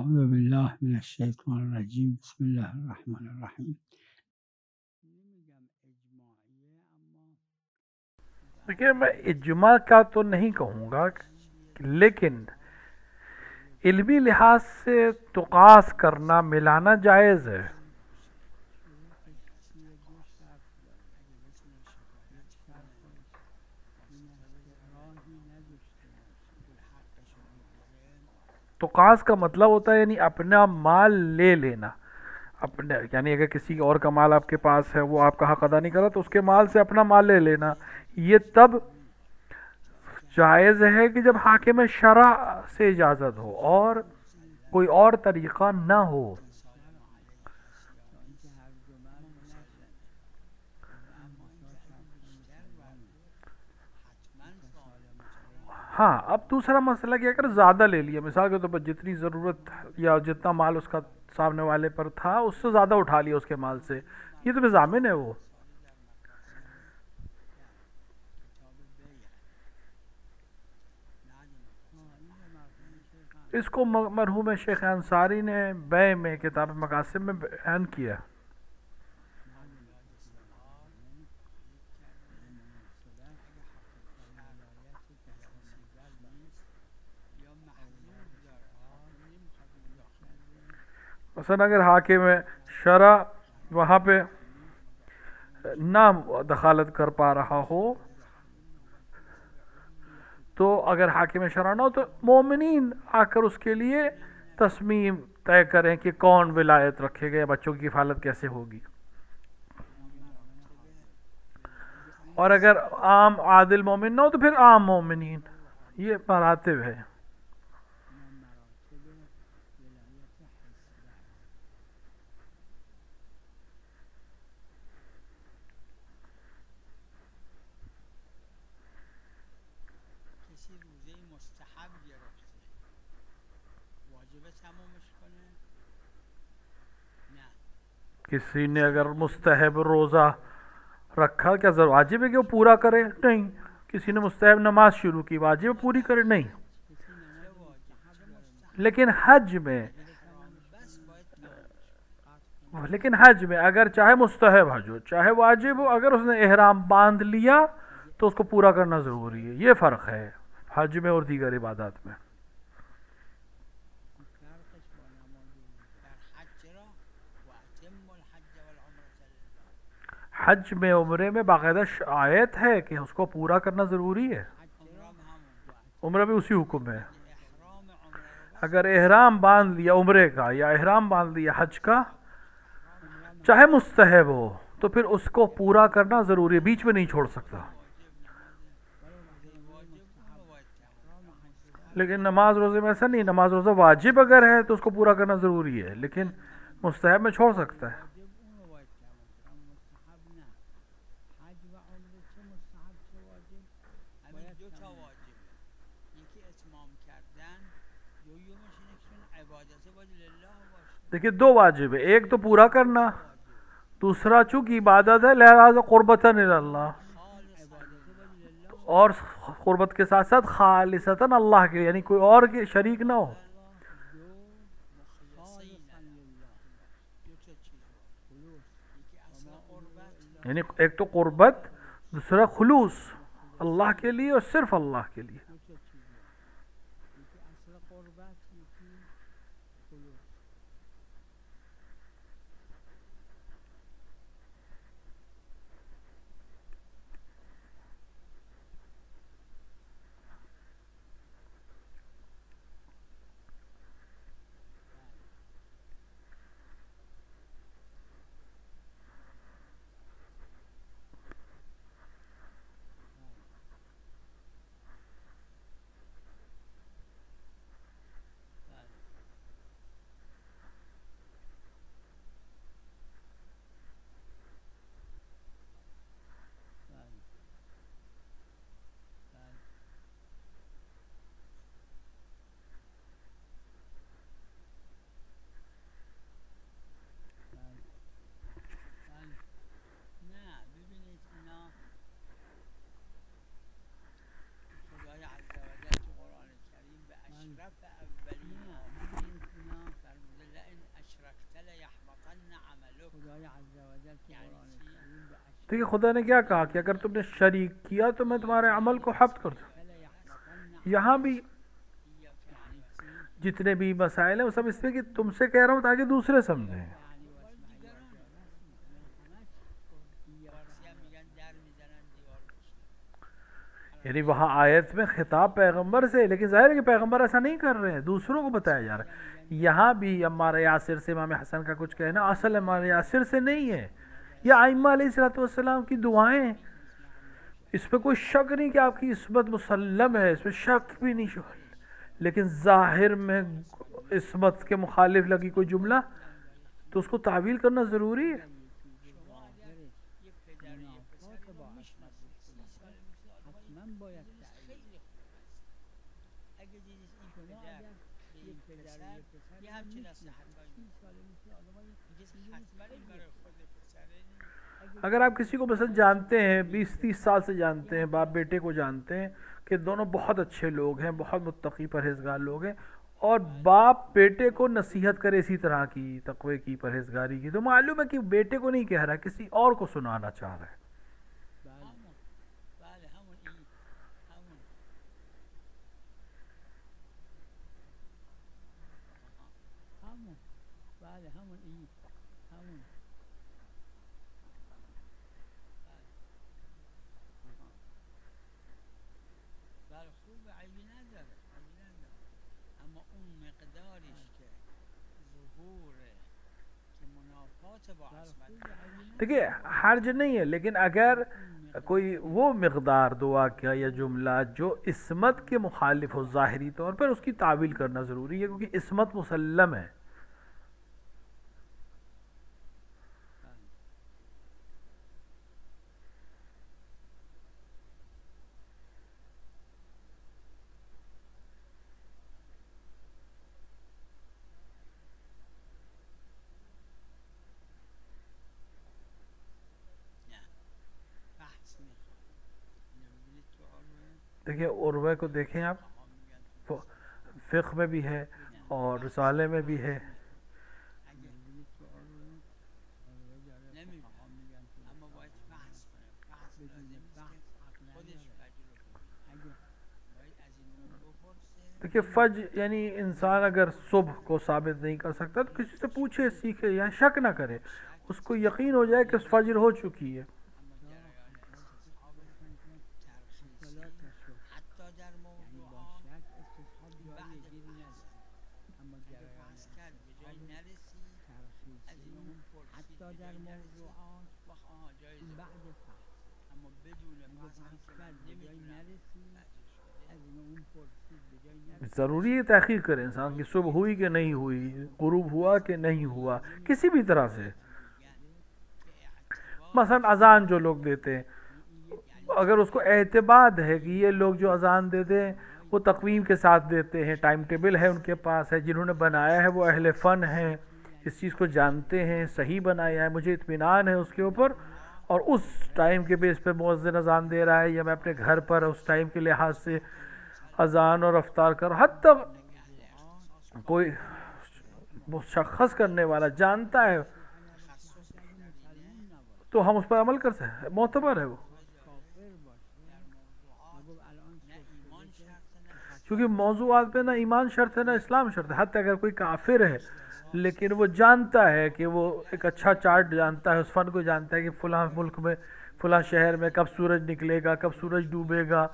أعوذ بالله من الشیطان الرجیم بسم الله الرحمن الرحیم. देखिए, मैं इज्मा का तो नहीं कहूँगा, लेकिन इल्मी लिहाज से तुकास करना, मिलाना जायज़ है। तुकास का मतलब होता है यानी अपना माल ले लेना, अपने यानी अगर किसी और का माल आपके पास है, वो आपका हक अदा नहीं कर रहा, तो उसके माल से अपना माल ले लेना। ये तब जायज़ है कि जब हाकिम शरा से इजाज़त हो और कोई और तरीक़ा ना हो। हाँ, अब दूसरा मसला कि अगर ज़्यादा ले लिया, मिसाल के तौर पर जितनी ज़रूरत या जितना माल उसका सामने वाले पर था उससे ज़्यादा उठा लिया उसके माल से, ये तो बेज़ामिन है। वो इसको मरहूम शेख अंसारी ने बै में किताब मकासिब में बयान किया। मसलन अगर हाकिम शरा वहाँ पे ना दखालत कर पा रहा हो, तो अगर हाकिम शरा ना हो तो मोमिनीन आकर उसके लिए तस्मीम तय करें कि कौन विलायत रखेगा या बच्चों की किफ़ालत कैसे होगी। और अगर आम आदिल मोमिन ना हो तो फिर आम मोमिनीन, ये मरातिब है। किसी ने अगर मुस्तहब रोज़ा रखा, क्या जरूर वाजिब है कि वो पूरा करे? नहीं। किसी ने मुस्तहब नमाज शुरू की, वाजिब पूरी करे? नहीं। लेकिन हज में अगर चाहे मुस्तहब हज हो चाहे वाजिब हो, अगर उसने एहराम बांध लिया तो उसको पूरा करना ज़रूरी है। ये फ़र्क है हज में और दीगर इबादत में। हज में उम्रे में बाकायदा आयत है कि उसको पूरा करना ज़रूरी है। उम्र भी उसी हुक्म है। अगर एहराम बांध लिया उम्रे का या एहराम बांध लिया हज का, चाहे मुस्तहब हो, तो फिर उसको पूरा करना ज़रूरी है, बीच में नहीं छोड़ सकता। लेकिन नमाज रोज़े में ऐसा नहीं, नमाज रोज़ा वाजिब अगर है तो उसको पूरा करना ज़रूरी है, लेकिन मुस्तहब में छोड़ सकता है। देखिए, दो वाजिब है, एक तो पूरा करना, दूसरा चूंकि इबादत है लिहाजा क़ुर्बतन इल्लल्लाह, और क़ुर्बत के साथ साथ खालिसतन अल्लाह के, यानी कोई और के शरीक ना हो। यानी एक तो क़ुर्बत, दूसरा खुलूस अल्लाह के लिए और सिर्फ अल्लाह के लिए। देखिए खुदा ने क्या कहा कि अगर तुमने शरीक किया तो मैं तुम्हारे अमल को हफ्त कर दूँ। यहाँ भी जितने भी मसाइल हैं वो सब इसमें कि तुमसे कह रहा हूँ ताकि दूसरे समझें। यानी वहाँ आयत में खिताब पैगंबर से, लेकिन जाहिर है कि पैगंबर ऐसा नहीं कर रहे हैं, दूसरों को बताया जा रहा है। यहाँ भी अम्मार यासिर से इमाम हसन का कुछ कहना असल अम्मार यासिर से नहीं है, या आइम्मा अलैहिस्सलाम की दुआएं। इस पर कोई शक नहीं कि आपकी इस्मत मुसल्लम है, इसमें शक भी नहीं लेकिन जाहिर में इस्मत के मुखालिफ लगी कोई जुमला तो उसको तावील करना ज़रूरी है। अगर आप किसी को पसंद जानते हैं, 20-30 साल से जानते हैं, बाप बेटे को जानते हैं कि दोनों बहुत अच्छे लोग हैं, बहुत मुत्तकी परहेजगार लोग हैं, और बाप बेटे को नसीहत करे इसी तरह की तकवे की, परहेजगारी की, तो मालूम है कि बेटे को नहीं कह रहा है, किसी और को सुनाना चाह रहा है। देखिए हर्ज नहीं है, लेकिन अगर कोई वो मकदार दुआ का या जुमला जो इस्मत के मुखालिफ हो ज़ाहिरी तौर पर, उसकी तावील करना ज़रूरी है, क्योंकि इस्मत मुसल्लम है। देखिए उर्वे को देखें आप, फ़िक़्ह में भी है और रिसाले में भी है। देखिए फज यानी इंसान अगर सुबह को साबित नहीं कर सकता तो किसी से पूछे, सीखे, या शक ना करे, उसको यकीन हो जाए कि फजर हो चुकी है। ज़रूरी है तहकीक करे इंसान की सुबह हुई कि नहीं हुई, गुरूब हुआ कि नहीं हुआ, किसी भी तरह से। मसलन अजान जो लोग देते हैं, अगर उसको एतबाद है कि ये लोग जो अजान देते हैं वो तकवीम के साथ देते हैं, टाइम टेबल है उनके पास है, जिन्होंने बनाया है वो अहले फ़न हैं, इस चीज़ को जानते हैं, सही बनाया है, मुझे इत्मीनान है उसके ऊपर, और उस टाइम के बेस पे मुअज्जिन अजान दे रहा है, या मैं अपने घर पर उस टाइम के लिहाज से अजान और अफ्तार कर, हद तक कोई मुशख्खस करने वाला जानता है तो हम उस पर अमल कर सकते, मोतबर है वो। क्योंकि मौजूआत पे ना ईमान शर्त है ना इस्लाम शर्त है। हत्या अगर कोई काफिर है लेकिन वो जानता है कि वो एक अच्छा चार्ट जानता है, उस फन को जानता है कि फ़लाँ मुल्क में फ़लाँ शहर में कब सूरज निकलेगा, कब सूरज डूबेगा,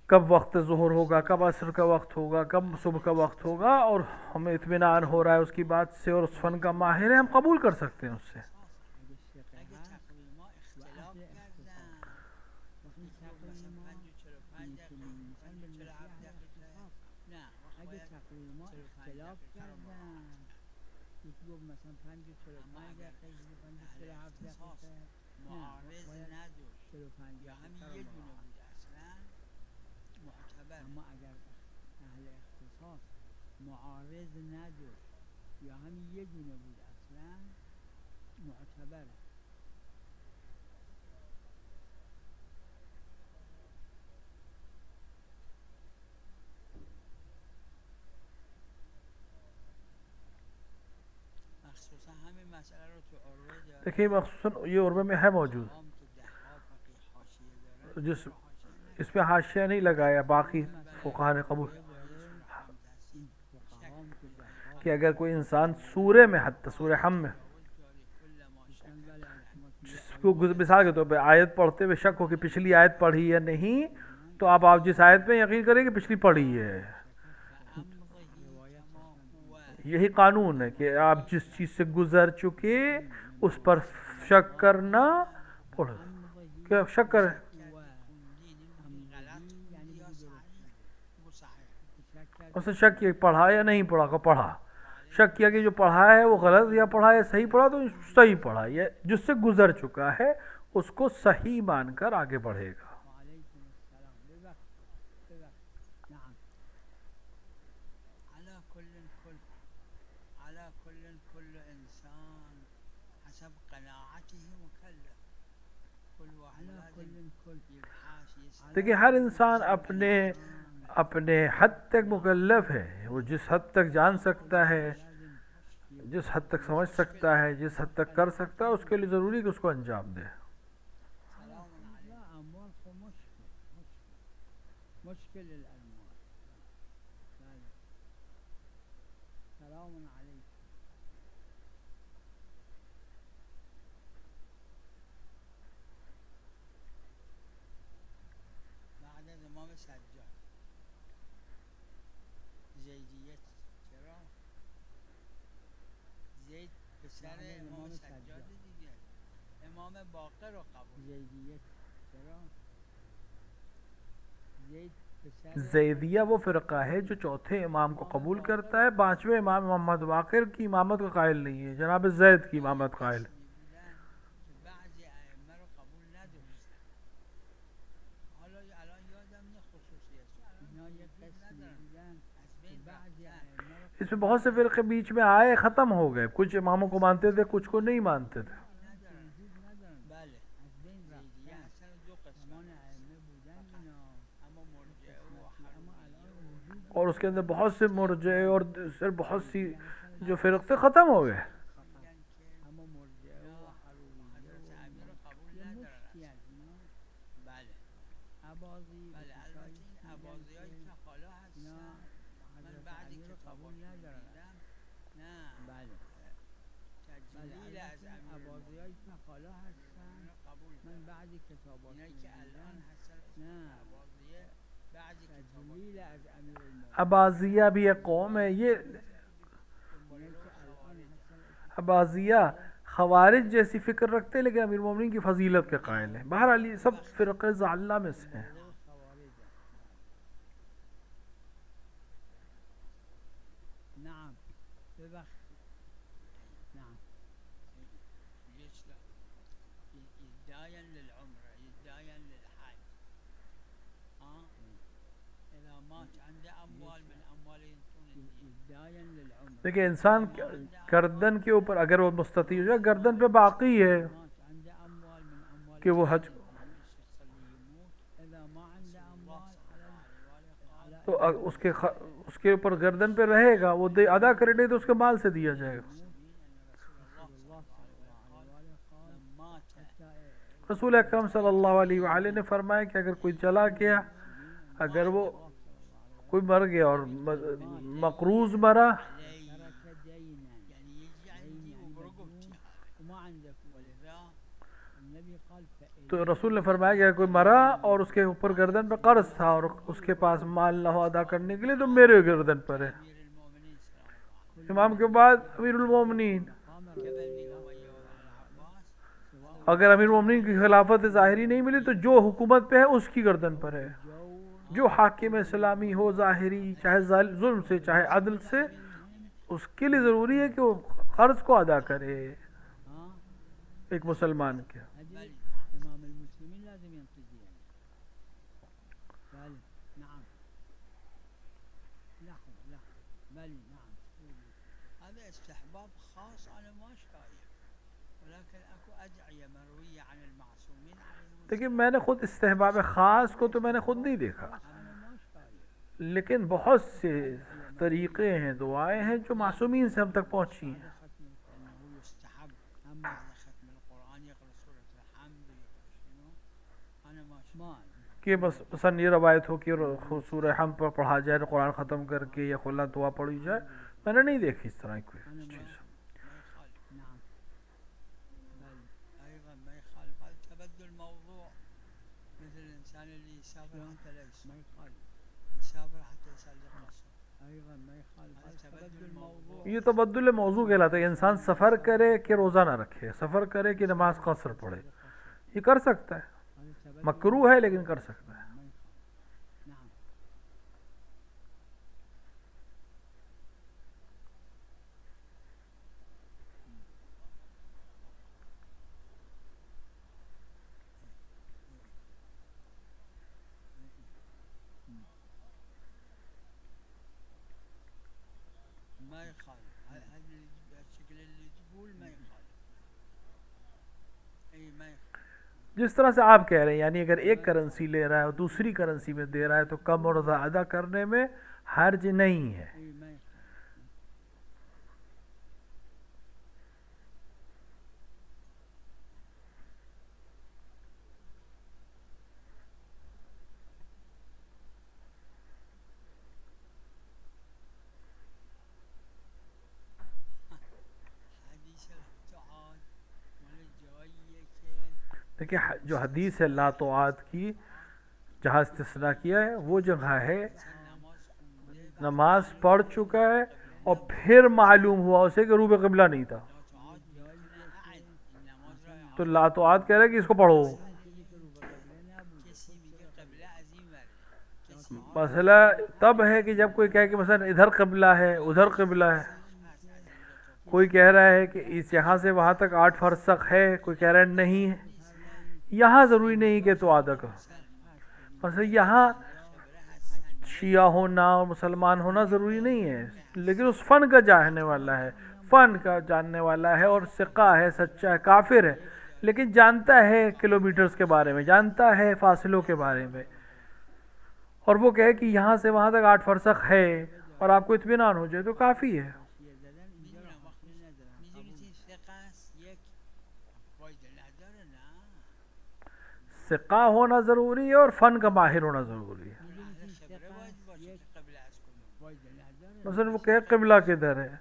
कब वक्त ज़ुहर होगा, कब असर का वक्त होगा, कब सुबह का वक्त होगा, और हमें इत्मीनान हो रहा है उसकी बात से, और उस फ़न का माहिर है, हम कबूल कर सकते हैं उससे। معارض نداشت یا هم یه دونه بود اصلا معتبره. देखिए मखसूसन ये उर्वे में है मौजूद। जिस इस पे हाशिया नहीं लगाया, बाकी फुक़हा ने कबूल कि अगर कोई इंसान सूरे में सूरे हम में जिसको मिसाल के तौर पे आयत पढ़ते हुए शक हो कि पिछली आयत पढ़ी या नहीं, तो आप जिस आयत पे यकीन करें कि पिछली पढ़ी है, यही कानून है कि आप जिस चीज़ से गुजर चुके उस पर शक करना पढ़ क्या शक करें। उसने शक किया पढ़ा या नहीं पढ़ा, को पढ़ा, शक किया कि जो पढ़ा है वो गलत या पढ़ा है सही पढ़ा, तो सही पढ़ा, ये जिससे गुजर चुका है उसको सही मानकर आगे बढ़ेगा। देखिए हर इंसान अपने अपने हद तक मुकल्लफ है, वो जिस हद तक जान सकता है, जिस हद तक समझ सकता है, जिस हद तक कर सकता है, उसके लिए ज़रूरी है कि उसको अंजाम दे। ज़ैदिया वो फ़िरक़ा है जो चौथे इमाम को कबूल करता है, पाँचवें इमाम मोहम्मद बाक़िर की इमामत का कायल नहीं है, जनाब ज़ैद की इमामत कायल। इसमें बहुत से फ़िरक़े बीच में आए, ख़त्म हो गए, कुछ इमामों को मानते थे, कुछ को नहीं मानते थे। और उसके अंदर बहुत से मुर्जे और बहुत सी जो फ़िरक़े ख़त्म हो गए। अबाजिया भी एक कौम है, ये अबाजिया खवारिज जैसी फ़िक्र रखते हैं, लेकिन अमीर मोमिनीन की फजीलत के कायल हैं। बहरहाल ये सब फ़िरक़े ज़ाल्ला में से हैं। देखिए इंसान गर्दन के ऊपर अगर वो मुस्तती हो जाए, गर्दन पे बाकी है कि वो हज, तो उसके ऊपर गर्दन पे रहेगा, वो दे अदा करे, नहीं तो उसके माल से दिया जाएगा। रसूल अकरम सल्लल्लाहु अलैहि वसल्लम ने फरमाया कि अगर कोई चला गया, अगर वो कोई मर गया और मकरूज मरा, तो रसूल ने फरमाया कि अगर कोई मरा और उसके ऊपर गर्दन पर कर्ज था और उसके पास माल न हो अदा करने के लिए, तो मेरे गर्दन पर है। इमाम के बाद अमीरुल मोमिनीन, अगर अमीर मोमिनीन की खिलाफत ज़ाहिरी नहीं मिली तो जो हुकूमत पे है उसकी गर्दन पर है। जो हाकिम इस्लामी हो ज़ाहिरी, चाहे जुल्म से चाहे अदल से, उसके लिए ज़रूरी है कि वो कर्ज को अदा करे एक मुसलमान के। देखिए मैंने खुद इस्तेहबाब ख़ास को तो मैंने खुद नहीं देखा, लेकिन बहुत से तरीक़े हैं, दुआएं हैं जो मासूमीन से हम तक पहुँची हैं। कि बस मसन ये रवायत हो कि सूरह हम पर पढ़ा जाए तो कुरान ख़त्म करके या खुला दुआ पढ़ी जाए, मैंने नहीं देखी इस तरह की चीज़। ये तबद्दुल मौजू कहलाता है। इंसान सफ़र करे कि रोज़ा ना रखे, सफ़र करे कि नमाज कसर पढ़े, ये कर सकता है, मकरूह है लेकिन कर सकता है। जिस तरह से आप कह रहे हैं, यानी अगर एक करेंसी ले रहा है और दूसरी करेंसी में दे रहा है तो कम और ज़्यादा करने में हर्ज नहीं है। देखिए जो हदीस है ला तोआत की, जहाँ इस्तिस्ना किया है वो जगह है नमाज पढ़ चुका है और फिर मालूम हुआ उसे कि रूबे क़िबला नहीं था, तो ला तोआत कह रहा है कि इसको पढ़ो। मसला तब है कि जब कोई कहे कि मसलन इधर क़िबला है उधर क़िबला है, कोई कह रहा है कि इस यहाँ से वहाँ तक 8 फरसख है, कोई कह रहा है नहीं है, यहाँ ज़रूरी नहीं कि तो आदा का मसला यहाँ शिया होना और मुसलमान होना ज़रूरी नहीं है, लेकिन उस फ़न का जानने वाला है, फ़न का जानने वाला है और सिक्का है, सच्चा है, काफिर है, लेकिन जानता है किलोमीटर्स के बारे में, जानता है फासलों के बारे में, और वो कहे कि यहाँ से वहाँ तक 8 फरसख है और आपको इत्मीनान हो जाए तो काफ़ी है। सिक्का होना ज़रूरी है और फ़न का माहिर होना ज़रूरी है। मसलन वो कहे क़िबला किधर है,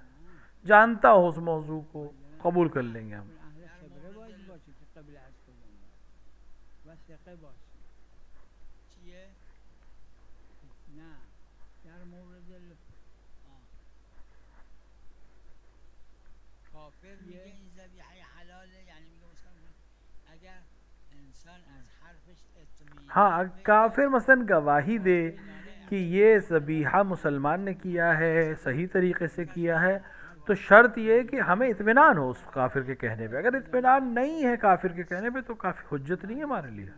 जानता हो उस मौजू को, कबूल कर लेंगे हम। हाँ, काफिर मसलन गवाही दे कि ये ज़बीहा मुसलमान ने किया है, सही तरीके से किया है, तो शर्त ये है कि हमें इत्मीनान हो उस काफिर के कहने पे। अगर इत्मीनान नहीं है काफिर के कहने पे तो काफ़ी हुज्जत नहीं है हमारे लिए।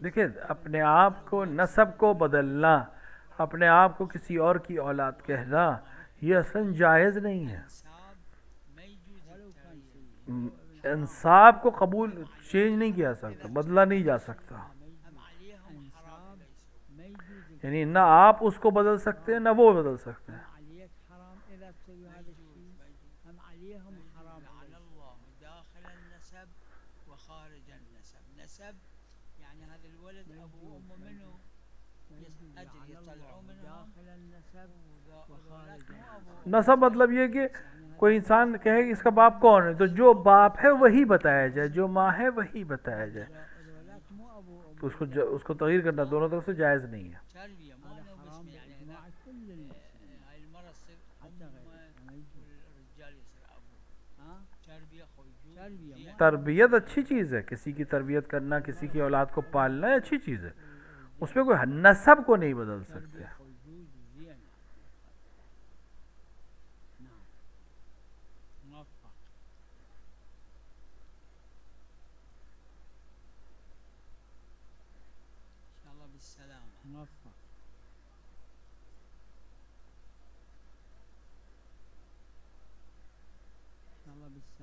देखिए अपने आप को नसब को बदलना, अपने आप को किसी और की औलाद कहना, ये असल जायज़ नहीं है। इंसाफ को कबूल चेंज नहीं किया सकता, बदला नहीं जा सकता, यानी ना आप उसको बदल सकते हैं ना वो बदल सकते हैं। नसब मतलब ये कि कोई इंसान कहे कि इसका बाप कौन है, तो जो बाप है वही बताया जाए, जो माँ है वही बताया जाए, तो उसको तगीर करना दोनों तरफ से जायज़ नहीं है। तरबियत अच्छी चीज़ है, किसी की तरबियत करना, किसी की औलाद को पालना अच्छी चीज़ है, उसमें कोई नसब को नहीं बदल सकते।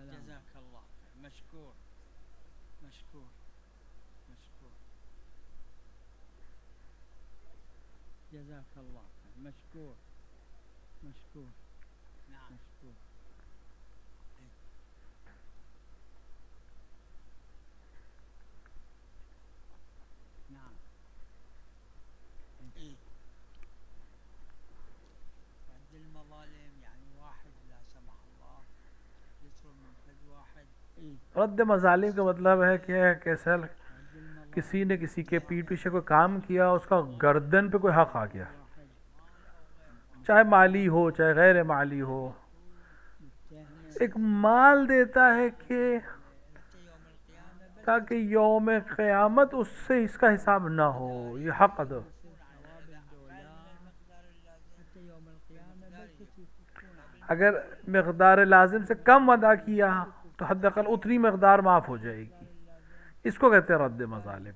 جزاك الله مشكور مشكور مشكور جزاك الله مشكور مشكور نعم مشكور نعم رد المظالم يعني واحد لا سمح الله يطلب من فد واحد रद्द मजालिम का मतलब है कि कैसा किसी ने किसी के पीठ पीछे कोई काम किया, उसका गर्दन पे कोई हक आ गया, चाहे माली हो चाहे गैर माली हो, एक माल देता है कि ताकि यौम क़यामत उससे इसका हिसाब ना हो, ये हक अदा। अगर मकदार लाजिम से कम अदा किया तो हद अक़ल उतनी मकदार माफ़ हो जाएगी, इसको कहते हैं रद्द मज़ालिम,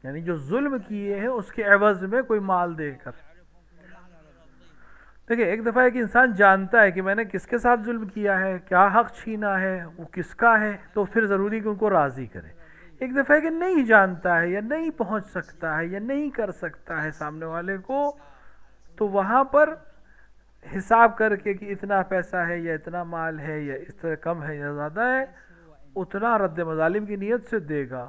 यानी जो जुल्म किए हैं उसके एवज़ में कोई माल देकर। देखिए, एक दफ़ा एक इंसान जानता है कि मैंने किसके साथ जुल्म किया है, क्या हक़ छीना है, वो किसका है, तो फिर ज़रूरी कि उनको राज़ी करे। एक दफ़ा कि नहीं जानता है या नहीं पहुँच सकता है या नहीं कर सकता है सामने वाले को, तो वहाँ पर हिसाब करके कि इतना पैसा है या इतना माल है या इस तरह कम है या ज़्यादा है, उतना रद्द मज़ालिम की नीयत से देगा।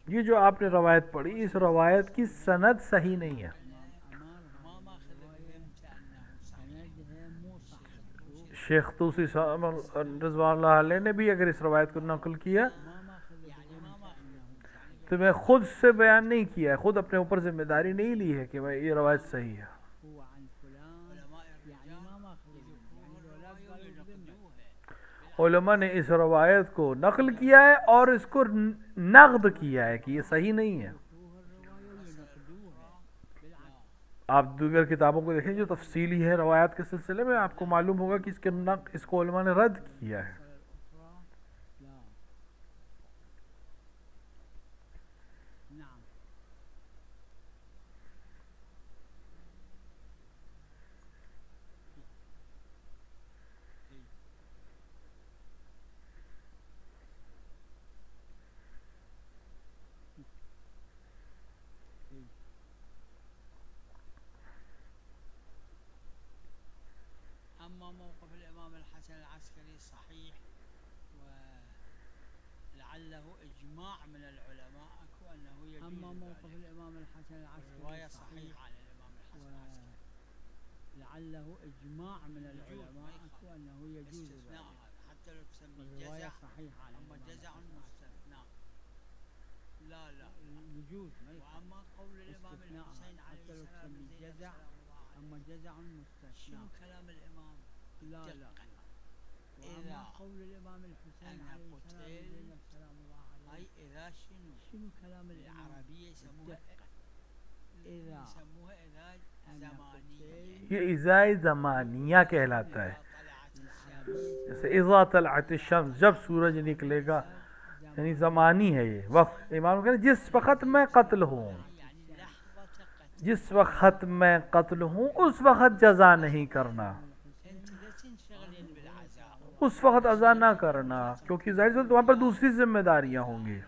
ये जो आपने रवायत पढ़ी, इस रवायत की सनद सही नहीं है। शेख तूसी रज़वानुल्लाह अलैह ने भी अगर इस रवायत को नकल किया तो मैं खुद से बयान नहीं किया है, खुद अपने ऊपर जिम्मेदारी नहीं ली है कि भाई ये रवायत सही है। उलमा ने इस रवायत को नकल किया है और इसको नक़द किया है कि ये सही नहीं है। आप दूसरी किताबों को देखें जो तफसीली है रवायत के सिलसिले में, आपको मालूम होगा कि इसको उलमा ने रद्द किया है। موقف الإمام الحسن العسكري صحيح ولعله إجماع من العلماء أنه يجوز. أما موقف الإمام الحسن العسكري رواية صحيحة عن الإمام الحسن العسكري لعله إجماع من العلماء أنه يجوز استثناء هذا حتى لو تسمي جزع صحيحة عن أما جزع مستثنى لا يجوز. وأما قول الإمام الحسين عليه السلام جزع أما جزع مستثنى شنو كلام الإمام؟ لا إذا قول الإمام الحسين عليه السلام سلام الله عليه أي إذا شنو كلام العربية يسموها إذا زمانية. ये इज़ाए ज़मानिया कहलाता है। जैसे इज़ा तलअत शम्स, जब सूरज निकलेगा, यानी ज़मानी है ये वक्त। इमाम कहते जिस वक़्त मैं कत्ल हूँ, जिस वक़्त मैं कत्ल हूँ उस वक़्त जज़ा नहीं करना, उस वक़्त अज़ा ना करना, क्योंकि ज़ाहिर से तुम्हारे पर दूसरी जिम्मेदारियाँ होंगी।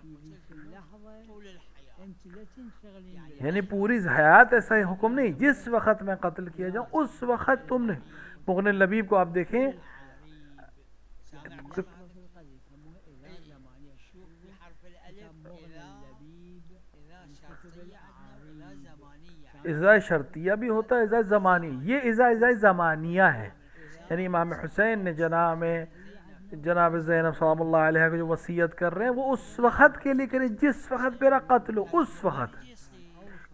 यानी पूरी हयात ऐसा ही हुक्म नहीं, जिस वक़्त मैं कत्ल किया जाऊँ उस वक़्त तुमने। मुग़नी लबीब को आप देखें, इज़ा शर्तिया भी होता है, इज़ा ज़मानी, ये इज़ा ज़मानिया है। यानी इमाम हुसैन ने जनाब ज़ैनब सलामुल्लाह अलैहा को जो वसीयत कर रहे हैं वो उस वक़्त के लिए करें जिस वक़्त मेरा कत्ल हो, उस वक़्त,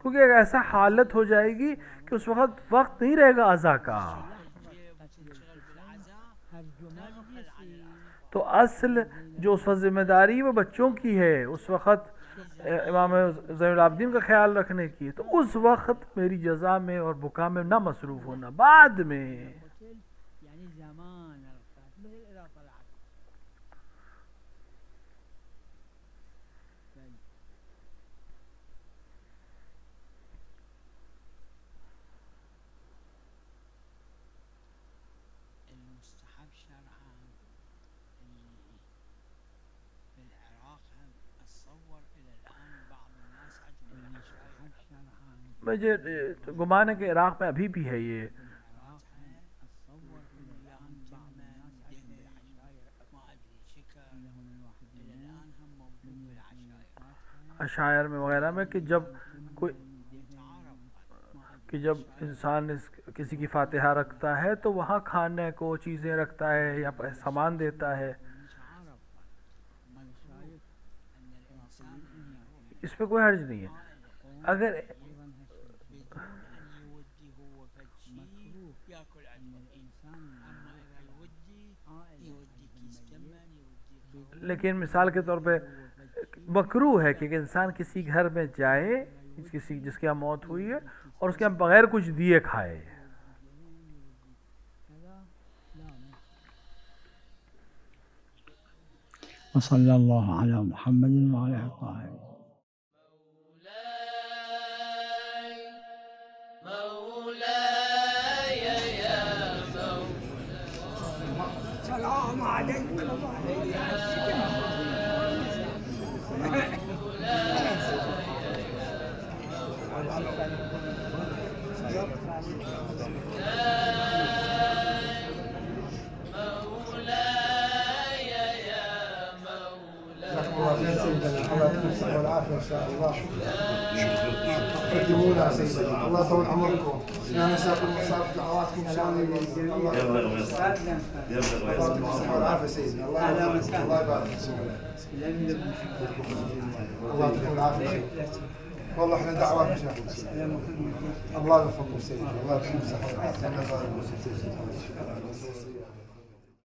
क्योंकि एक ऐसा हालत हो जाएगी कि उस वक्त नहीं रहेगा अज़ा का। तो असल जो उस वक्त जिम्मेदारी वो बच्चों की है, उस वक़्त इमाम ज़ैनुल आबिदीन का ख्याल रखने की, तो उस वक़्त मेरी जज़ा में और बुका में ना मसरूफ़ होना। बाद में मुझे गुमान है कि इराक़ में अभी भी है ये। अशायर में वगैरह में कि जब इंसान किसी की फातिहा रखता है तो वहाँ खाने को चीज़ें रखता है या सामान देता है, इस पर कोई हर्ज नहीं है। अगर लेकिन मिसाल के तौर पे मकरूह है कि इंसान किसी घर में जाए जिसकी यहाँ मौत हुई है और उसके यहाँ बगैर कुछ दिए खाए। वसल्लल्लाहु अला मुहम्मदिन व आलिहि ताहिरीन। सलाम अलैकुम। والعافية إن شاء الله. خدمونا سيدنا، الله يطول عمركم. يا مساكم وصارت دعواتكم إن شاء الله. يبلغ والعافية سيدنا. الله يبارك فيكم. الله يعطيكم العافية. والله احنا دعوات مشايخ. الله يوفقكم سيدنا. الله يعطيكم الصحة.